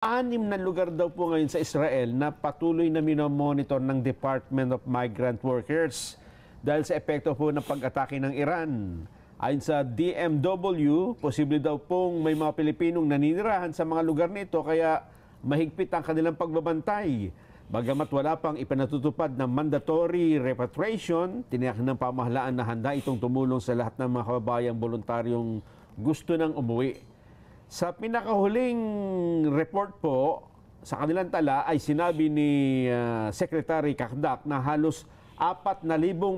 Anim na lugar daw po ngayon sa Israel na patuloy na minomonitor ng Department of Migrant Workers dahil sa epekto po ng pag-atake ng Iran. Ayon sa DMW, posible daw pong may mga Pilipinong naninirahan sa mga lugar nito kaya mahigpit ang kanilang pagbabantay. Bagamat wala pang ipinatutupad na mandatory repatriation, tiniyak ng pamahalaan na handa itong tumulong sa lahat ng mga kababayang voluntaryong gusto nang umuwi. Sa pinakahuling report po, sa kanilang tala ay sinabi ni Secretary Kakdak na halos 4,000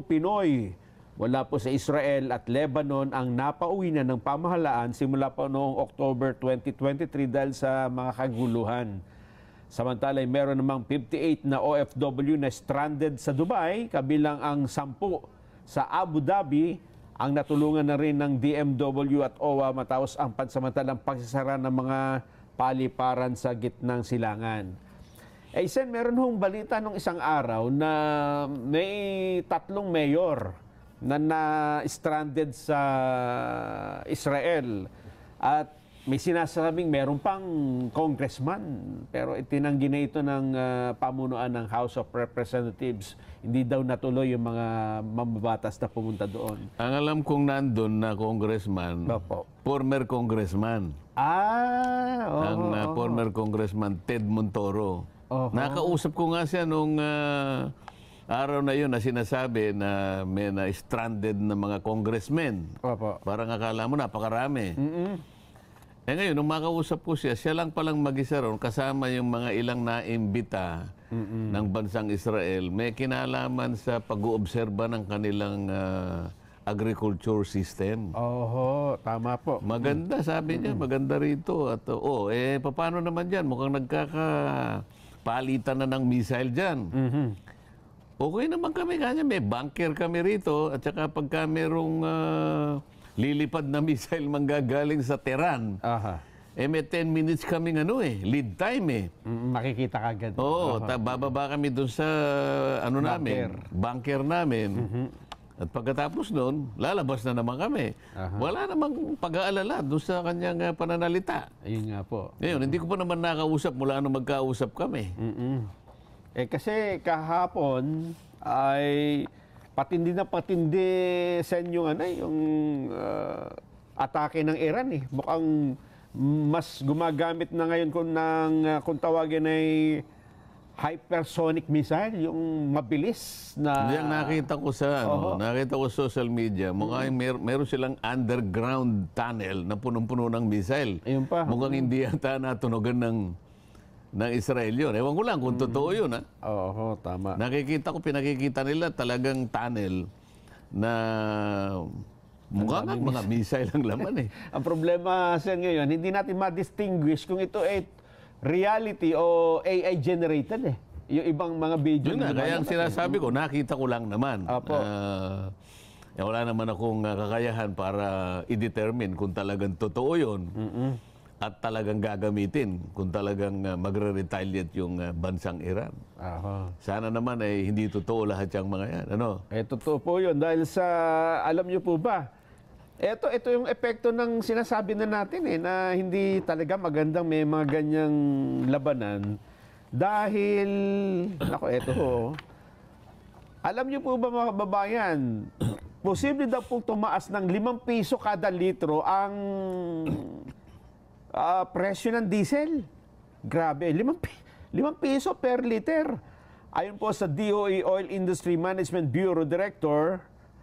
Pinoy wala po sa Israel at Lebanon ang napauwi na ng pamahalaan simula po noong October 2023 dahil sa mga kaguluhan. Samantala, meron namang 58 na OFW na stranded sa Dubai, kabilang ang 10 sa Abu Dhabi. Ang natulungan na rin ng DMW at OWA matapos ang pansamantalang pagsasara ng mga paliparan sa gitnang silangan. Sen, meron hong balita nung isang araw na may 3 mayor na na-stranded sa Israel at may sinasabing meron pang congressman, pero itinanggi na ito ng pamunuan ng House of Representatives. Hindi daw natuloy yung mga mambabatas na pumunta doon. Ang alam kong nandun na congressman, former congressman. Ang former congressman Ted Montoro. Nakausap ko nga siya nung araw na yun na sinasabi na may na-stranded na mga congressmen. Parang akala mo napakarami. Ngayon, nung makausap ko siya, siya lang palang mag-isa ron, kasama yung mga ilang naimbita ng bansang Israel, may kinalaman sa pag-uobserba ng kanilang agriculture system. Tama po. Maganda, sabi niya, maganda rito. At, paano naman dyan? Mukhang nagkakapalitan na ng missile dyan. Okay naman kami, kanya may bunker kami rito, at saka pagka merong lilipad na missile manggagaling sa Tehran. May 10 minutes kaming lead time Makikita kagad. Bababa kami doon sa bunker namin. At pagkatapos noon, lalabas na naman kami. Wala namang pag-aalala doon sa kanyang pananalita. Ayun nga po. Ngayon, hindi ko pa naman nakausap mula nung magkausap kami. Kasi kahapon ay patindi na patindi sa inyo yung atake ng Iran Mukhang mas gumagamit na ngayon kung tawagin ay hypersonic missile, yung mabilis na. Yung nakita ko sa nakita ko social media, mukhang meron silang underground tunnel na punong-puno ng missile. Ayun pa. Mukhang hindi yata natunogan ng Israel yun. Ewan ko lang kung totoo yun. Tama. Pinakikita nila talagang tunnel na mukhang mga missile ang laman Ang problema sa ngayon, hindi natin ma-distinguish kung ito ay reality o AI generated Yung ibang mga video. Kaya ang sinasabi ko, nakita ko lang naman. Wala naman akong kakayahan para i-determine kung talagang totoo yun. At talagang gagamitin kung talagang magre-retaliate yung bansang Iran. Sana naman ay hindi totoo lahat yung mga yan. Totoo po yun. Dahil sa, alam niyo po ba, ito yung epekto ng sinasabi na natin na hindi talaga magandang may mga ganyang labanan. Dahil, alam niyo po ba mga kababayan, posible daw pong tumaas ng 5 piso kada litro ang presyo ng diesel. Grabe, 5 piso per liter. Ayon po sa DOE Oil Industry Management Bureau Director,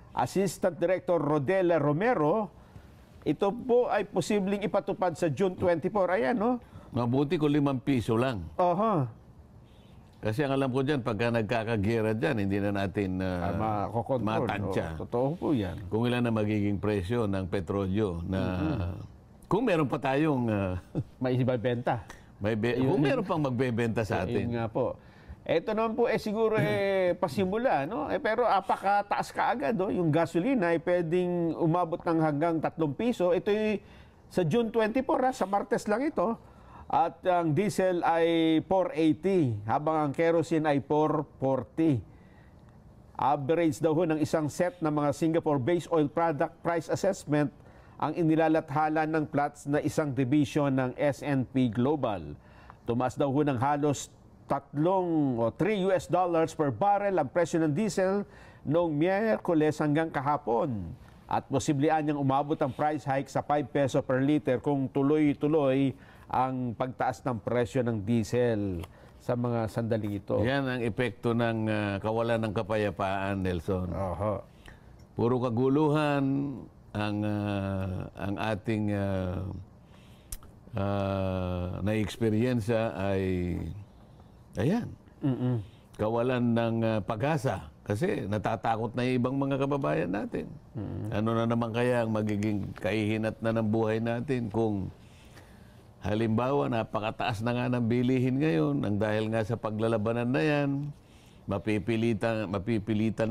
Assistant Director Rodela Romero, ito po ay posibleng ipatupad sa June 24. Ayan, Mabuti ko 5 piso lang. Kasi ang alam ko dyan, pagka nagkakagera dyan, hindi na natin matansya. Totoo po yan. Kung ilan na magiging presyo ng petrolyo na kung meron pa tayong may ibabenta. Kung meron pang magbebenta sa atin. Yun nga po. Ito naman po siguro pasimula, pero apakataas ka agad, yung gasolina ay pwedeng umabot ng hanggang 3 piso. Ito sa June 24, sa Martes lang ito. At ang diesel ay 480, habang ang kerosene ay 440. Average daw ng isang set ng mga Singapore-based oil product price assessment ang inilalathala ng Platts na isang division ng S&P Global. Tumaas daw ho ng halos $3 per barrel ang presyo ng diesel noong Miyerkules hanggang kahapon. At posibleng niyang umabot ang price hike sa 5 peso per liter kung tuloy-tuloy ang pagtaas ng presyo ng diesel sa mga sandaling ito. Yan ang epekto ng kawalan ng kapayapaan, Nelson. Oho. Puro kaguluhan ang ating na-experiensya ay ayan. Kawalan ng pag-asa. Kasi natatakot na yung ibang mga kababayan natin. Ano na naman kaya ang magiging kahihinat na ng buhay natin kung halimbawa napakataas na nga ng bilihin ngayon ang dahil nga sa paglalabanan na yan, mapipilitan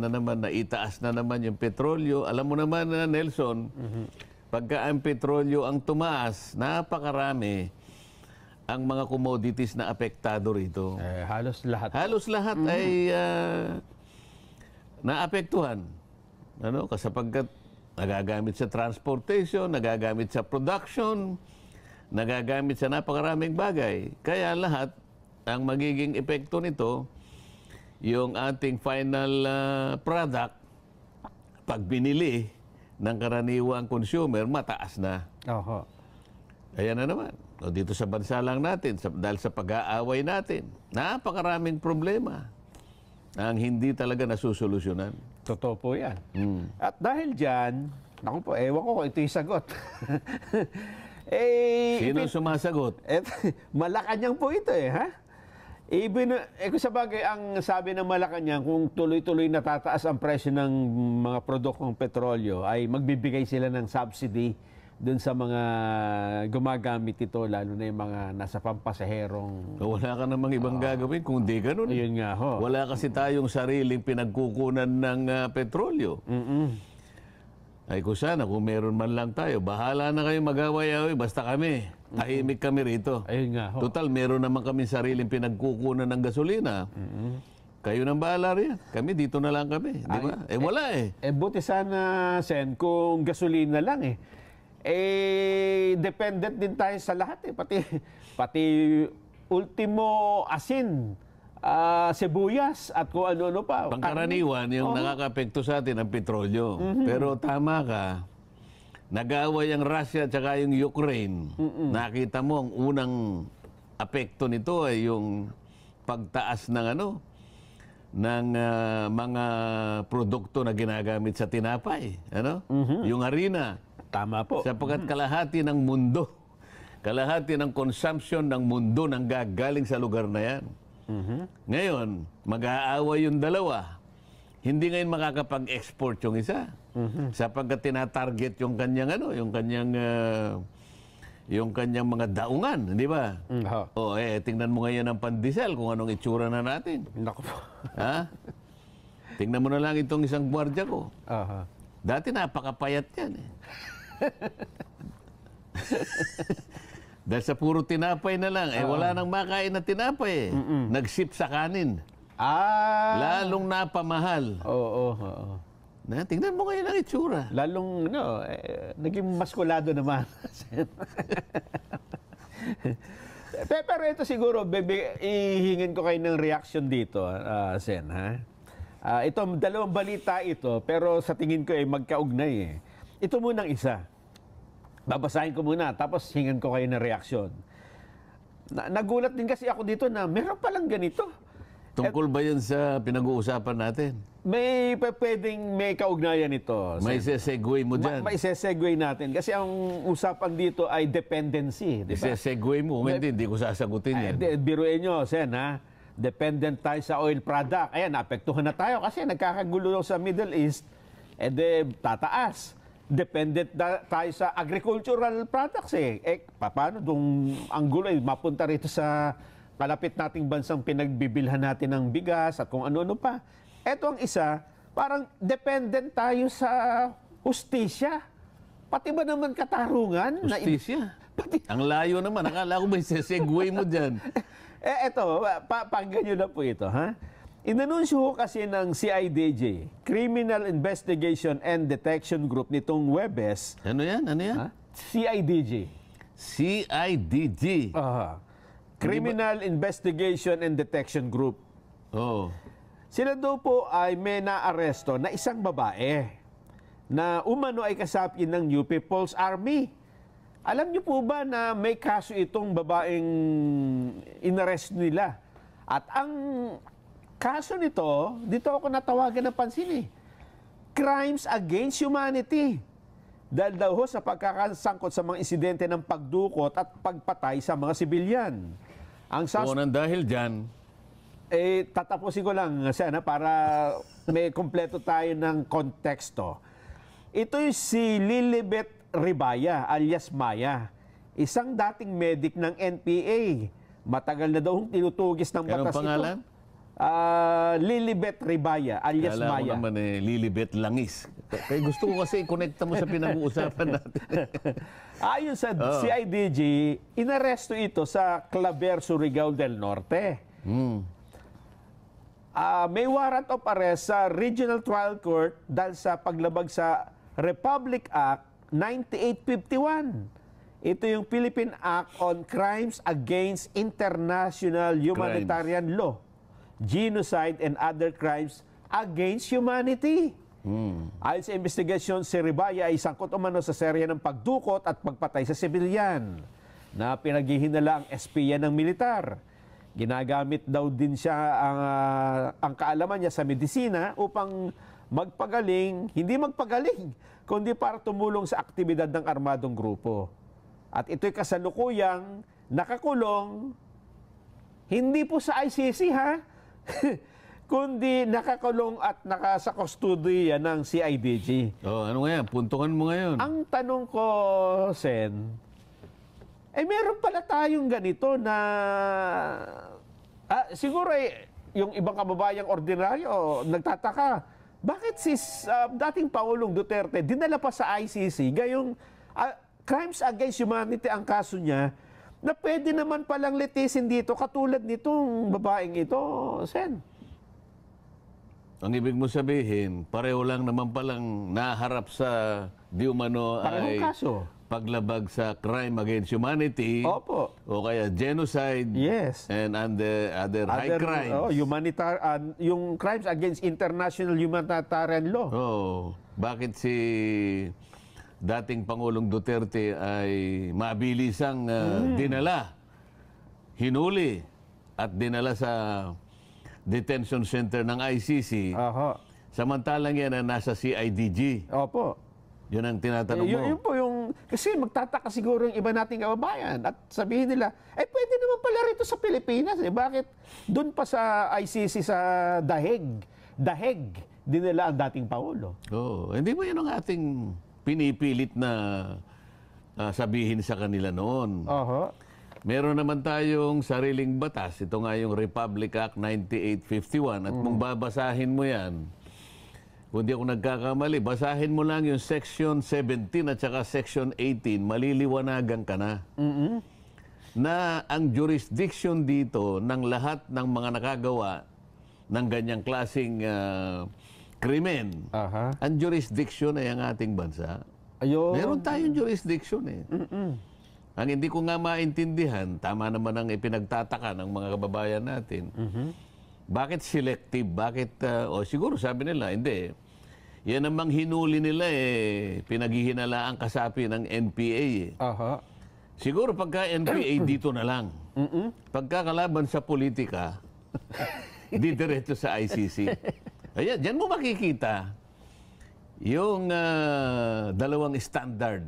na naman na itaas na naman yung petrolyo. Alam mo naman na Nelson, pagka ang petrolyo ang tumaas, napakarami ang mga commodities na apektado rito. Halos lahat. Halos lahat ay naapektuhan. Kasapagkat nagagamit sa transportation, nagagamit sa production, nagagamit sa napakaraming bagay. Kaya lahat, ang magiging epekto nito, yung ating final product, pag binili ng karaniwang consumer, mataas na. Oho. Ayan na naman. Dito sa bansa lang natin, dahil sa pag-aaway natin, napakaraming problema ang hindi talaga nasusolusyonan. Totoo po yan. At dahil dyan, naku po, ewan ko kung ito yung sagot. Sino sumasagot? Malacanang po ito ha? Kung sa bagay, ang sabi ng Malacanang, kung tuloy-tuloy natataas ang presyo ng mga produktong petrolyo, ay magbibigay sila ng subsidy dun sa mga gumagamit ito, lalo na yung mga nasa pampasaherong... Wala ka namang ibang gagawin kung di ganun. Ayun nga ho. Wala kasi tayong sariling pinagkukunan ng petrolyo. Ay kung sana, kung meron man lang tayo, bahala na kayo mag-away-away, basta kami. Tahimik kami rito. Ayun nga ho. Total, meron naman kami sariling pinagkukunan ng gasolina. Kayo nang bahala rin. Kami, dito na lang kami. Di ba? Wala Buti sana, Sen, kung gasolina lang dependent din tayo sa lahat Pati ultimo asin, sibuyas at kung ano-ano pa. Pangkaraniwan, yung nakakapekto sa atin ang petrolyo. Pero tama ka, nag-aaway ang Russia at saka yung Ukraine. Nakita mo, ang unang apekto nito ay yung pagtaas ng ng mga produkto na ginagamit sa tinapay. Yung harina. Tama po. Sapagkat kalahati ng mundo, kalahati ng consumption ng mundo nang gagaling sa lugar na yan. Ngayon, mag-aaway yung dalawa. Hindi ngayon makakapag-export yung isa. Sapagkat tinatarget yung kanyang yung kanyang mga daungan, di ba? Tingnan mo ngayon ang pandesal kung anong itsura na natin. Naku po. Tingnan mo na lang itong isang gwardiya ko. Dati napakapayat yan Dahil sa puro tinapay na lang, wala nang makain na tinapay Nag-sip sa kanin. Lalong napamahal. Oo. Tingnan mo ngayon ang itsura. Lalong, naging maskulado naman. Pero ito siguro, ihingin ko kayo ng reaction dito, Sen, ha? Ito, dalawang balita ito, pero sa tingin ko magkaugnay Ito munang isa. Babasahin ko muna, tapos hingan ko kayo ng reaksyon. Nagulat din kasi ako dito na meron palang ganito. Tungkol ba yan sa pinag-uusapan natin? Pwedeng may kaugnayan ito. May sesegue mo dyan. May sesegue natin. Kasi ang usapan dito ay dependency. Di ba? Sesegue mo. Hindi ko sasagutin yan. Biruin nyo, Sen, ha? Dependent tayo sa oil product. Ayan, naapektuhan na tayo kasi nagkakagulo sa Middle East. Tataas. Dependent tayo sa agricultural products paano ang gulo mapunta rito sa kalapit nating bansang pinagbibilhan natin ng bigas at kung ano-ano pa. Eto ang isa, parang dependent tayo sa hustisya. Pati ba naman katarungan? Hustisya? Ang layo naman. Akala ko may sesegue mo dyan. Eto, pakinggan nyo na po ito, ha? Inanunsyo kasi ng CIDJ, Criminal Investigation and Detection Group nitong Huwebes. Ano yan? CIDJ. CIDG? Criminal Investigation and Detection Group. Oh. Sila daw po ay may naaresto na isang babae na umano ay kasapi ng New People's Army. Alam niyo po ba na may kaso itong babaeng inarest nila? At ang kaso nito, dito ako natawagan ng pansin eh, Crimes Against Humanity. Dahil daw ho sa pagkakasangkot sa mga insidente ng pagdukot at pagpatay sa mga sibilyan. Ang nang dahil dyan, tatapusin ko lang sana para may kompleto tayo ng konteksto. Ito si Lilibet Ribaya alias Maya, isang dating medic ng NPA. Matagal na daw tinutugis ng batas ito. Anong pangalan? Lilibet Ribaya alias Kala Maya. Kala ko naman Lilibet Langis. Kaya gusto ko kasi i-connecta mo sa pinag-uusapan natin. Ayon sa CIDG, inaresto ito sa Claver, Surigao del Norte. May warrant of arrest sa Regional Trial Court dahil sa paglabag sa Republic Act 9851. Ito yung Philippine Act on Crimes Against International Humanitarian Law, Genocide and Other Crimes Against Humanity. Ayon sa investigasyon, si Ribaya ay sangkot umano sa serya ng pagdukot at pagpatay sa sibilyan na pinaghihinala ang espiya ng militar. Ginagamit daw din siya ang kaalaman niya sa medisina upang magpagaling, hindi magpagaling, kundi para tumulong sa aktibidad ng armadong grupo. At ito'y kasalukuyang nakakulong, hindi po sa ICC ha, kundi nakakulong at nakasa kustodiya ng CIDG. Ano nga yan? Puntukan mo ngayon. Ang tanong ko, Sen, meron pala tayong ganito na siguro yung ibang kababayang ordinaryo nagtataka, bakit si dating Pangulong Duterte dinala pa sa ICC gayong Crimes Against Humanity ang kaso niya na pwede naman palang litisin dito katulad nitong babaeng ito, Sen? Ang ibig mo sabihin, pareho lang naman palang naharap sa di umano ay kaso. Paglabag sa crime against humanity. Opo. O kaya genocide. Yes. And other high crimes. Yung crimes against international humanitarian law. Bakit si dating Pangulong Duterte ay mabilisang dinala, hinuli at dinala sa detention center ng ICC. Samantalang yan na nasa CIDG. Opo. Yun ang tinatanong mo. Yun po yung, kasi magtataka siguro yung iba nating kababayan at sabihin nila, pwede naman pala rito sa Pilipinas. Bakit doon pa sa ICC sa Daheg, dinala ang dating Pangulo? Hindi mo yun ang ating pinipilit na sabihin sa kanila noon. Meron naman tayong sariling batas. Ito nga yung Republic Act 9851. At kung babasahin mo yan, kung di ako nagkakamali, basahin mo lang yung Section 17 at saka Section 18, maliliwanagan ka na. Na ang jurisdiction dito ng lahat ng mga nakagawa ng ganyang klaseng krimen, ang jurisdiction ay ang ating bansa. Meron tayong jurisdiction eh. Ang hindi ko nga maintindihan, tama naman ang ipinagtataka ng mga kababayan natin, bakit selective? Bakit, siguro sabi nila, hindi. Yan namang hinuli nila pinaghihinala ang kasapi ng NPA. Siguro pagka NPA, dito na lang. Pagka kalaban sa politika, didiretso sa ICC. Ayan, dyan mo makikita yung dalawang standard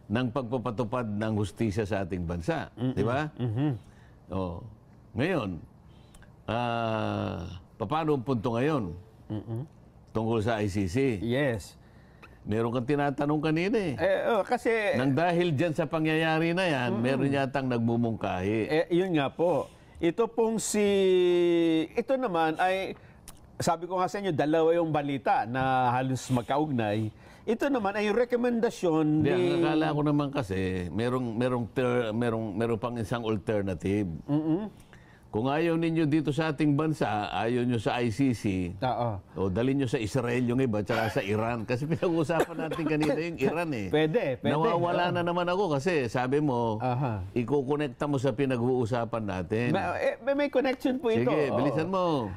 ng pagpapatupad ng hustisya sa ating bansa. Di ba? Ngayon, paano ang punto ngayon? Tungkol sa ICC. Yes. Meron kang tinatanong kanina kasi nang dahil dyan sa pangyayari na yan, meron yatang nagmumungkahi. Yun nga po. Ito naman ay, sabi ko nga sa inyo, dalawa yung balita na halos magkaugnay. Ito naman ay rekomendasyon Ang akala ko naman kasi, meron pang isang alternative. kung ayaw ninyo dito sa ating bansa, ayaw nyo sa ICC, o dalhin nyo sa Israel yung iba, tsaka sa Iran. Kasi pinag-uusapan natin kanina yung Iran eh. Pwede. Nawawala na naman ako kasi sabi mo, ikukonekta mo sa pinag-uusapan natin. May connection po ito. Sige, bilisan mo.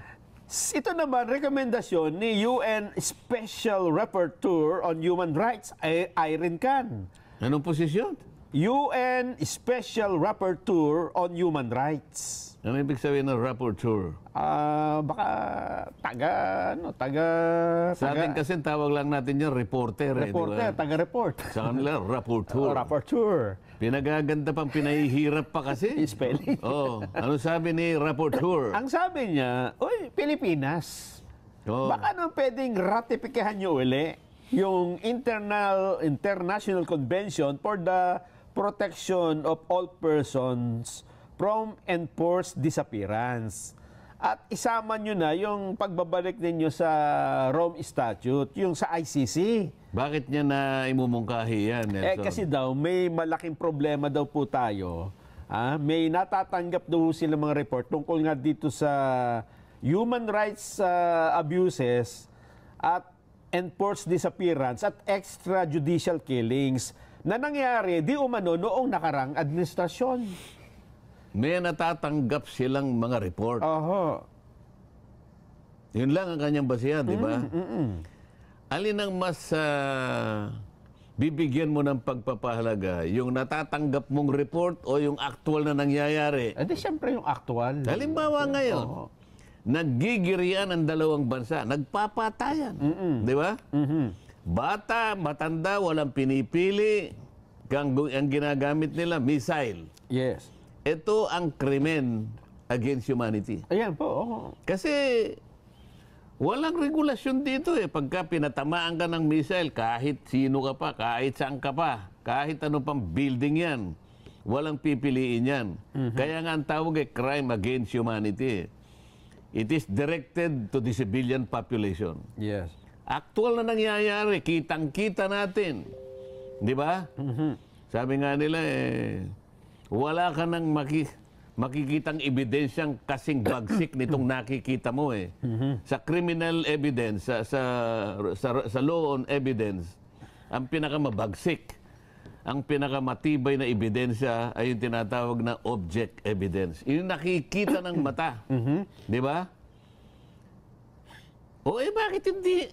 Ito naman, rekomendasyon ni UN Special Rapporteur on Human Rights, Irene Khan. Anong posisyon? UN Special Rapporteur on Human Rights. Ano ibig sabihin ng rapporteur? Baka taga... Sa atin kasi tawag lang natin yan, reporter. Reporter, diba? taga-report. Sa kanila, rapporteur. Rapporteur. Pinagaganda pang pinahihirap pa kasi. Spelling. Ano sabi ni rapporteur? Ang sabi niya, Pilipinas. Baka naman pwedeng ratifikahan niyo uli yung International Convention for the Protection of All Persons from Enforced Disappearance. At isama nyo na yung pagbabalik ninyo sa Rome Statute, yung sa ICC. Bakit niya na imumungkahi yan, Nelson? Kasi daw, may malaking problema daw po tayo. May natatanggap daw sila mga report tungkol nga dito sa human rights abuses at enforced disappearance at extrajudicial killings na nangyari di umano noong nakarang administrasyon. May natatanggap silang mga report. Yun lang ang kanyang basihan, di ba? Alin ang mas bibigyan mo ng pagpapahalaga? Yung natatanggap mong report o yung actual na nangyayari? Di siyempre yung actual. Halimbawa ngayon, naggigirian ang dalawang bansa, nagpapatayan. Di ba? Bata, matanda, walang pinipili. Ang ginagamit nila, missile. Yes. Ito ang krimen against humanity. Ayan po. Kasi walang regulasyon dito eh. Pagka pinatamaan ka ng missile, kahit sino ka pa, kahit saan ka pa, kahit ano pang building yan, walang pipiliin yan. Kaya nga ang tawag ay crime against humanity. It is directed to the civilian population. Yes. Actual na nangyayari, kitang-kita natin. Di ba? Sabi nga nila wala ka nang makikitang ebidensyang kasing bagsik nitong nakikita mo eh. Sa criminal evidence, sa law on evidence, ang pinakamabagsik, ang pinakamatibay na ebidensya ay yung tinatawag na object evidence. Yung nakikita ng mata. Di ba? Bakit hindi?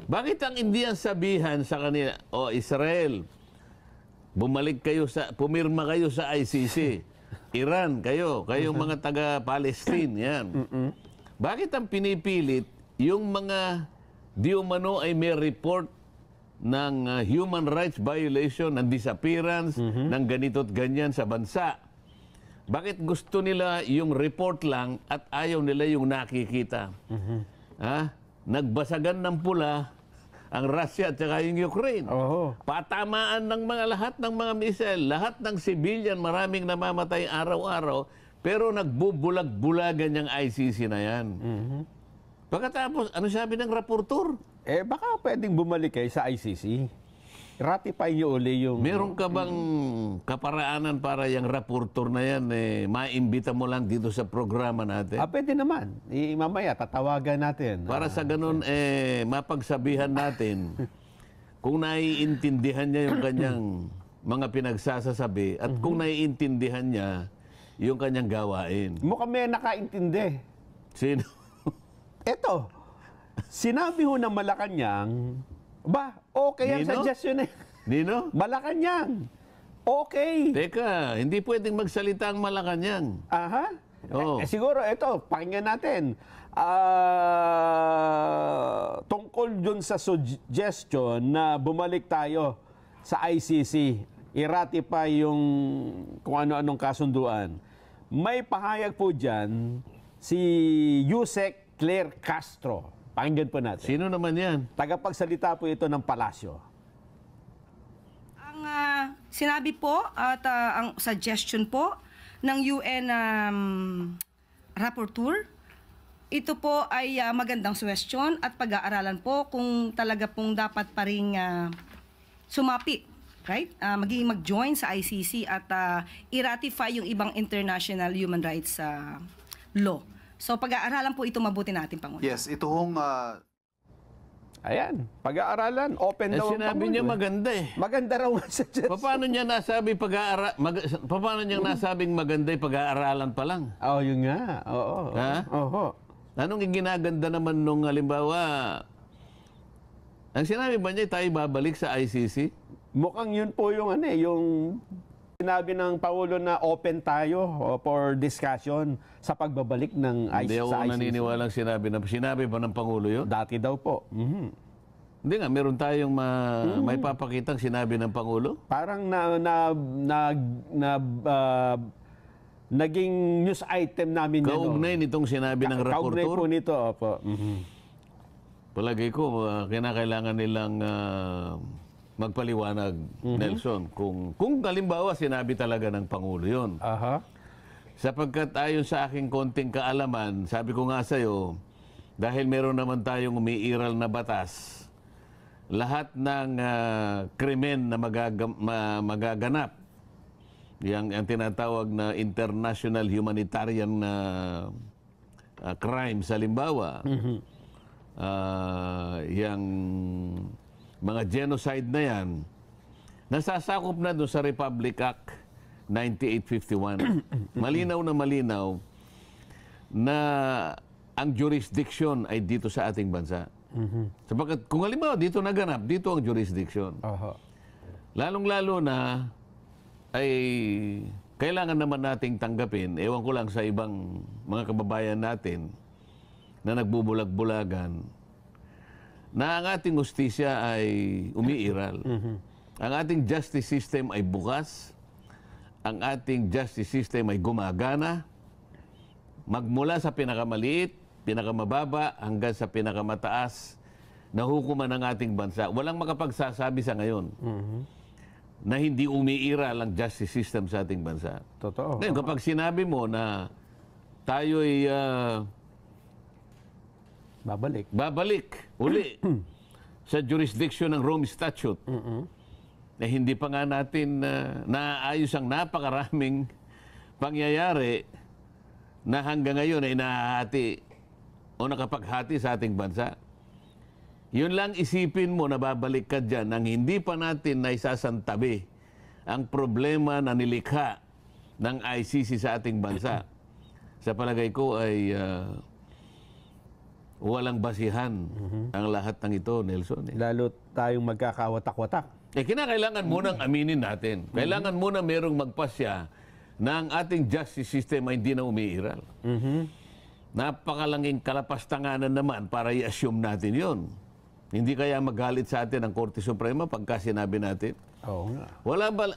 Bakit ang hindi ang sabihan sa kanila, Israel, pumirma kayo sa ICC. Iran, kayong mga taga-Palestine, yan. Bakit ang pinipilit, yung mga di umano ay may report ng human rights violation, ng disappearance, ng ganito't ganyan sa bansa? Bakit gusto nila yung report lang at ayaw nila yung nakikita? Nagbasagan ng pula ang Russia at saka yung Ukraine. Patamaan ng lahat ng mga missile, lahat ng civilian, maraming namamatay araw-araw, pero nagbubulag-bulagan yung ICC na yan. Pagkatapos, ano sabi ng rapporteur? Baka pwedeng bumalik kayo sa ICC. Ratify nyo uli yung... Meron ka bang kaparaanan para yung rapporteur na yan, maimbita mo lang dito sa programa natin? Pwede naman. Mamaya, tatawagan natin. Para sa ganun, mapagsabihan natin kung naiintindihan niya yung kanyang mga pinagsasasabi at kung naiintindihan niya yung kanyang gawain. Mukhang may nakaintindi. Sino? Eto, sinabi ho ng Malacanang, okay ang suggestion eh. Nino? Malacanang. Okay. Teka, hindi pwedeng magsalita ang Malacanang. Siguro, ito, pakinggan natin. Tungkol dun sa suggestion na bumalik tayo sa ICC, i-ratify yung kung ano-anong kasunduan. May pahayag po dyan si Yusek Claire Castro. Pakinggan po natin. Sino naman yan? Tagapagsalita po ito ng palasyo. Ang sinabi po at ang suggestion po ng UN rapporteur, ito po ay magandang suggestion at pag-aaralan po kung talaga pong dapat pa rin sumapi right? Magiging mag-join sa ICC at i-ratify yung ibang international human rights law. So pag-aaralan po ito mabuti natin, Pangulo. Yes, ito hong Ayan, pag-aaralan, open daw ang Sinabi niya maganda eh. Maganda raw nga sa Diyos. Paano niya nasabing maganda pag-aaralan pa lang? Oh, yun nga. Oo. Ha? Oo. Anong ginaganda naman nung halimbawa, ang sinabi ba niya tayo babalik sa ICC? Mukhang yun po yung yung sinabi ng Pangulo na open tayo for discussion sa pagbabalik ng Hindi ako sa ICC. naniniwalang sinabi ba ng Pangulo yun? Dati daw po. Hindi nga, meron tayong may papakitang sinabi ng Pangulo? Parang naging news item namin yan. Kaugnay nitong sinabi ng Kaugnay raportor? po nito, opo. Palagay ko, kinakailangan nilang magpaliwanag, Nelson, kung halimbawa sinabi talaga ng Pangulo yun. Aha. Sapagkat ayon sa aking konting kaalaman, sabi ko nga sa'yo, dahil meron naman tayong umiiral na batas, lahat ng krimen na magaganap, ang tinatawag na international humanitarian crimes, halimbawa, yung mga genocide na yan, nasasakop na doon sa Republic Act 9851. Malinaw na ang jurisdiction ay dito sa ating bansa. Sapagkat kung halimbawa dito naganap, dito ang jurisdiction. Lalong-lalo na ay kailangan naman nating tanggapin, ewan ko lang sa ibang mga kababayan natin na nagbubulag-bulagan, na ang ating hustisya ay umiiral. Ang ating justice system ay bukas. Ang ating justice system ay gumagana. Magmula sa pinakamaliit, pinakamababa, hanggang sa pinakamataas na hukuman ng ating bansa. Walang makapagsasabi sa ngayon na hindi umiiral ang justice system sa ating bansa. Totoo. Ngayon, kapag sinabi mo na tayo'y babalik uli sa jurisdiction ng Rome Statute, na hindi pa nga natin naayos ang napakaraming pangyayari na hanggang ngayon ay nahahati o nakapaghati sa ating bansa. Yun lang isipin mo na babalik ka dyan nang hindi pa natin naisasantabi ang problema na nilikha ng ICC sa ating bansa. Sa palagay ko ay walang basihan ang lahat ng ito, Nelson. Lalo tayong magkakawatak-watak. Kinakailangan munang aminin natin. Kailangan muna merong magpasya na ang ating justice system ay hindi na umiiral. Napakalanging kalapastanganan naman para i-assume natin yon. Hindi kaya magalit sa atin ang Korte Suprema pagka sinabi natin? Oo nga.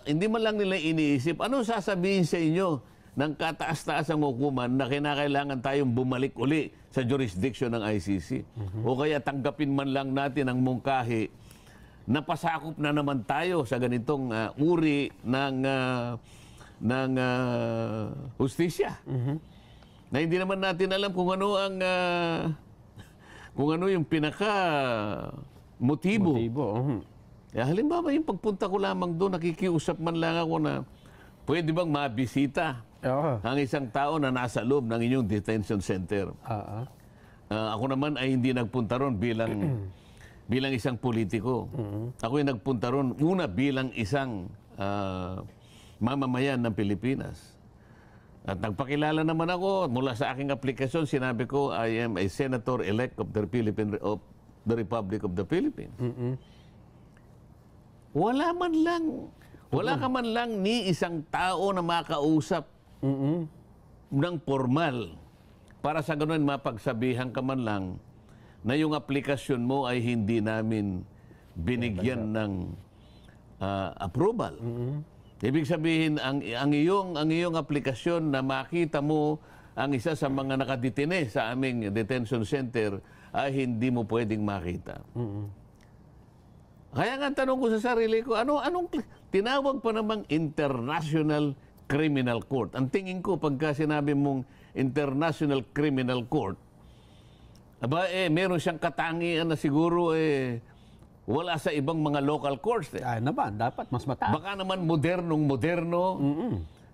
Hindi man lang nila iniisip, ano sasabihin sa inyo ng kataas-taas ang hukuman na kinakailangan tayong bumalik uli sa jurisdiction ng ICC? O kaya tanggapin man lang natin ang mungkahi na pasakop na naman tayo sa ganitong uri ng hustisya. Na hindi naman natin alam kung ano ang kung ano yung pinaka motibo. Halimbawa yung pagpunta ko lamang doon, nakikiusap man lang ako na pwede bang mabisita ang isang tao na nasa loob ng inyong detention center. Ako naman ay hindi nagpunta ron bilang isang politiko. Ako ay nagpunta ron una bilang isang mamamayan ng Pilipinas. At nagpakilala naman ako mula sa aking aplikasyon, sinabi ko I am a senator-elect of the Republic of the Philippines. Wala ka man lang ni isang tao na makausap ng formal para sa ganun mapagsabihan ka man lang na yung aplikasyon mo ay hindi namin binigyan ng approval. Ibig sabihin, ang iyong aplikasyon na makita mo ang isa sa mga nakadetine sa aming detention center ay hindi mo pwedeng makita. Kaya nga tanong ko sa sarili ko, anong tinawag pa namang International Criminal Court? Ang tingin ko pagka sinabi mong International Criminal Court, meron siyang katangian na siguro wala sa ibang mga local courts. Ay naman, dapat mas mataas. Baka naman modernong-moderno.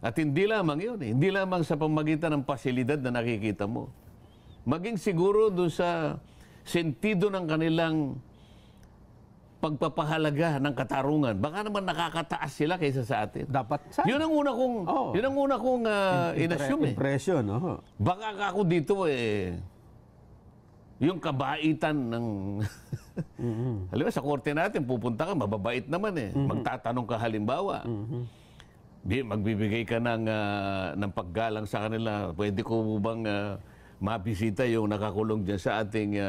At hindi lamang yun. Hindi lamang sa pamagitan ng pasilidad na nakikita mo. Maging siguro doon sa sentido ng kanilang pagpapahalaga ng katarungan. Baka naman nakakataas sila kaysa sa atin. Dapat sana. Yun ang una kong inassume. Impression. Baka ako dito yung kabaitan ng halimbawa sa korte natin pupunta ka, mababait naman magtatanong ka halimbawa. Magbibigay ka ng paggalang sa kanila. Pwede ko bang mabisita yung nakakulong dyan sa ating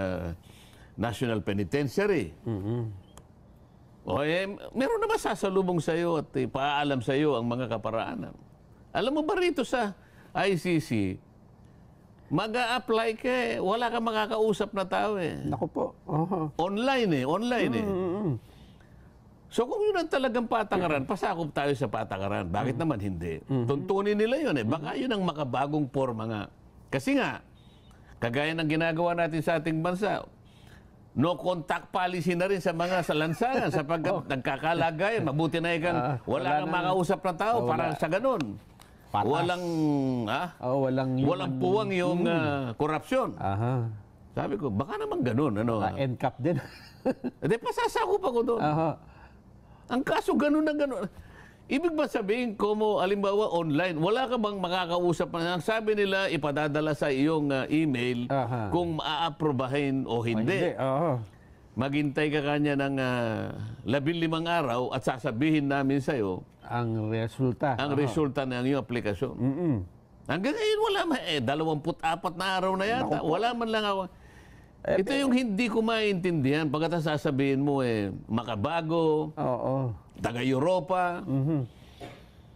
National Penitentiary? Meron naman sasalubong sa iyo at paalam sa iyo ang mga kaparaanan. Alam mo ba rito sa ICC, mag-a-apply ka wala kang makakausap na tao Naku po. Online So kung yun ang talagang patakaran, pasakop tayo sa patakaran. Bakit naman hindi? Tuntunin nila yun Baka yun ang makabagong forma nga. Kasi nga, kagaya ng ginagawa natin sa ating bansa, no contact policy na rin sa mga salansangan sapagkat nagkakalagayan. Mabuti na ikan, wala kang makausap na tao para sa ganun. Patas. Walang puwang yung korupsyon. Sabi ko, baka naman ganun. NCAP din. Pasasakop ako doon. Ang kaso ganun na ganun. Ibig ba sabihin ko mo, alimbawa online, wala ka bang makakausap na? Ang sabi nila, ipadadala sa iyong email kung aaprobahin o hindi. Maghintay ka kanya ng 15 araw at sasabihin namin sa iyo ang resulta. Ang resulta ng iyong aplikasyon. Hanggang ngayon wala 24 na araw na yata. Wala man lang ako. Ito yung hindi ko maintindihan. Pagkatapos sasabihin mo makabago, taga-Europa.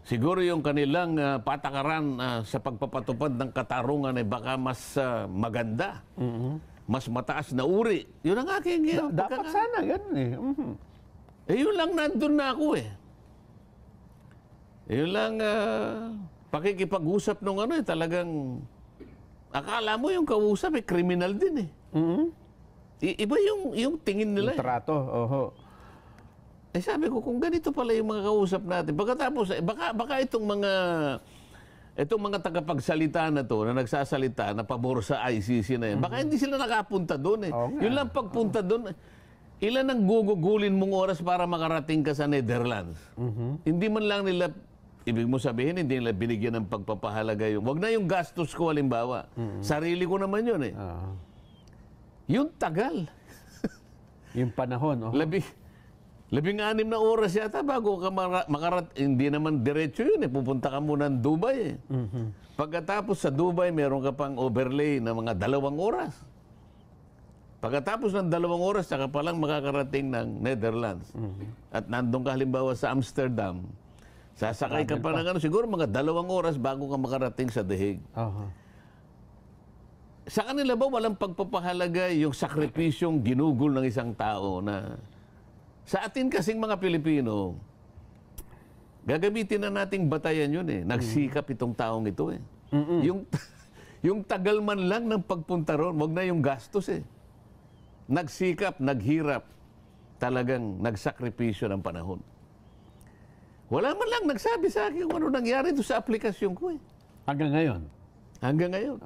Siguro yung kanilang patakaran sa pagpapatupad ng katarungan baka mas maganda. Mas mataas na uri. Yun ang aking dapat sana, ganun yun lang nandun na ako Yun lang pakikipag-usap nung talagang akala mo yung kausap kriminal din Iba yung tingin nila. Yung trato, sabi ko, kung ganito pala yung mga kausap natin, pagkatapos, baka itong mga tagapagsalita na to, na nagsasalita, na pabor sa ICC na yan, baka hindi sila nakapunta doon Yun lang pagpunta doon, ilan ang gugugulin mong oras para makarating ka sa Netherlands? Hindi man lang nila, ibig mo sabihin, hindi nila binigyan ng pagpapahalaga yung, wag na yung gastos ko, halimbawa. Sarili ko naman yun Yung tagal. Yung panahon, 16 na oras yata bago ka hindi naman diretso yun pupunta ka muna ng Dubai Pagkatapos sa Dubai, meron ka pang overlay na mga 2 oras. Pagkatapos ng 2 oras, saka pa lang makakarating ng Netherlands. At nandun ka halimbawa sa Amsterdam, sasakay ka pa ng siguro mga 2 oras bago ka makarating sa The Hague. Sa kanila ba walang pagpapahalaga yung sakripisyong ginugol ng isang tao na sa atin kasing mga Pilipino, gagamitin na nating batayan yun Nagsikap itong taong ito Yung tagal man lang ng pagpunta ron, wag na yung gastos Nagsikap, naghirap, talagang nagsakripisyo ng panahon. Wala man lang nagsabi sa akin kung ano nangyari doon sa aplikasyon ko Hanggang ngayon? Hanggang ngayon.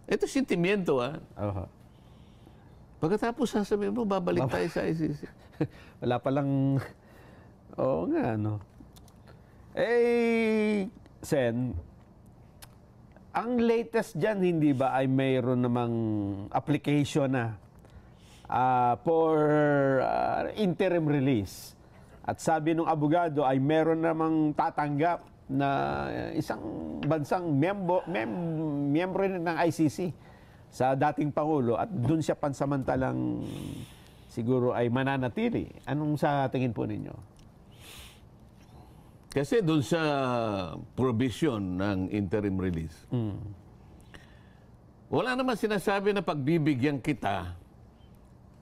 Ito sentimiento Pagkatapos sasabihin mo, babalik tayo sa ICC. Wala palang, Sen, ang latest dyan, hindi ba ay mayroon namang application na for interim release? At sabi ng abogado ay meron namang tatanggap na isang bansang miyembro ng ICC sa dating Pangulo at doon siya pansamantalang siguro ay mananatili. Anong sa tingin po ninyo? Kasi doon sa provision ng interim release, wala naman sinasabi na pagbibigyan kita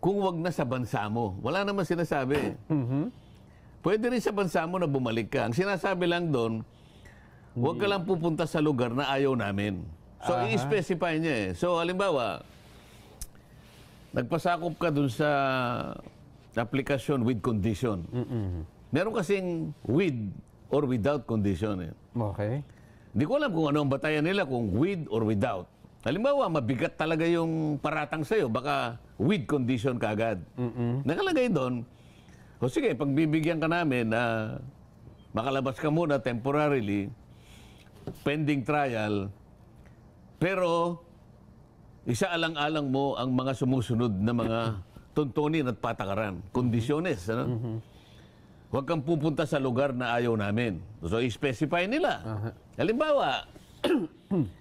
kung wag na sa bansa mo. Wala naman sinasabi. Pwede rin sa bansa mo na bumalik ka. Ang sinasabi lang doon, wag ka lang pupunta sa lugar na ayaw namin. So, i-specify niya So, halimbawa, nagpasakop ka dun sa application with condition. Meron kasing with or without condition. Okay. Hindi ko alam kung ano ang batayan nila, kung with or without. Halimbawa, mabigat talaga yung paratang sa'yo, baka with condition ka agad. Nakalagay doon, o sige, pagbibigyan ka namin na makalabas ka muna temporarily, pending trial, pero isaalang-alang mo ang mga sumusunod na mga tuntunin at patakaran, kondisyones. Ano? Huwag kang pupunta sa lugar na ayaw namin. So, i-specify nila. Halimbawa,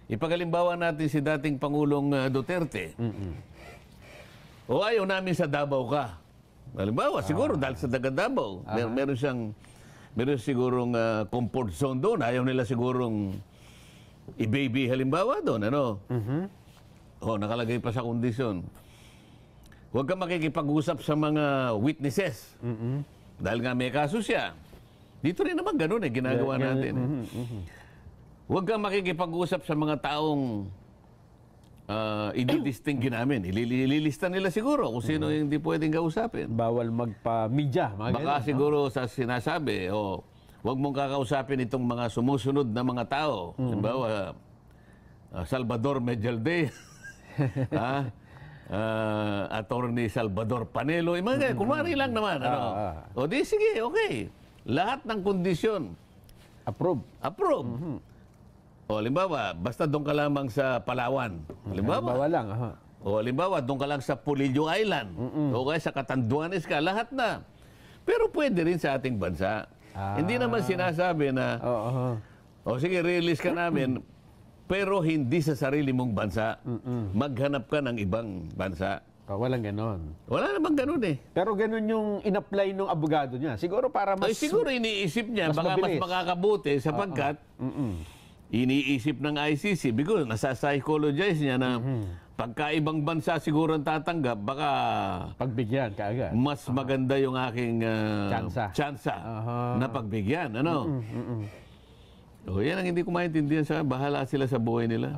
ipagalimbawa natin si dating Pangulong Duterte. O ayaw namin sa Davao ka. Halimbawa, siguro dahil sa taga Davao, meron sigurong comfort zone doon. Ayaw nila sigurong i-baby halimbawa doon. Ano? O, nakalagay pa sa kondisyon. Huwag kang makikipag-usap sa mga witnesses. Dahil nga may kaso siya. Dito rin naman ganun ginagawa natin. Huwag kang makikipag-usap sa mga taong i-distingue namin. Ililista nila siguro kung sino yung hindi pwedeng kausapin. Bawal magpa-media. Baka siguro sa sinasabi, huwag mong kakausapin itong mga sumusunod na mga tao. Halimbawa, Salvador Medjalde, Attorney Salvador Panelo, mga kunwari lang naman. O di sige, okay. Lahat ng kondisyon. Approve. O halimbawa, basta doon ka lamang sa Palawan. Halimbawa lang. O halimbawa, doon ka lang sa Polillo Island. O kaya sa Catanduanes ka, lahat na. Pero pwede rin sa ating bansa. Hindi naman sinasabi na, o sige, release ka namin, pero hindi sa sarili mong bansa. Maghanap ka ng ibang bansa. Walang ganon. Wala namang ganon eh. Pero ganon yung in-apply ng abogado niya. Siguro para mas... siguro iniisip niya, baka mas makakabuti sapagkat iniisip ng ICC because nasa-psychologize niya na pagkaibang bansa siguro ang tatanggap, baka pagbigyan kaagad. Mas maganda yung aking tsansa na pagbigyan. Ano? O yan ang hindi ko maintindihan sa bahala sila sa buhay nila.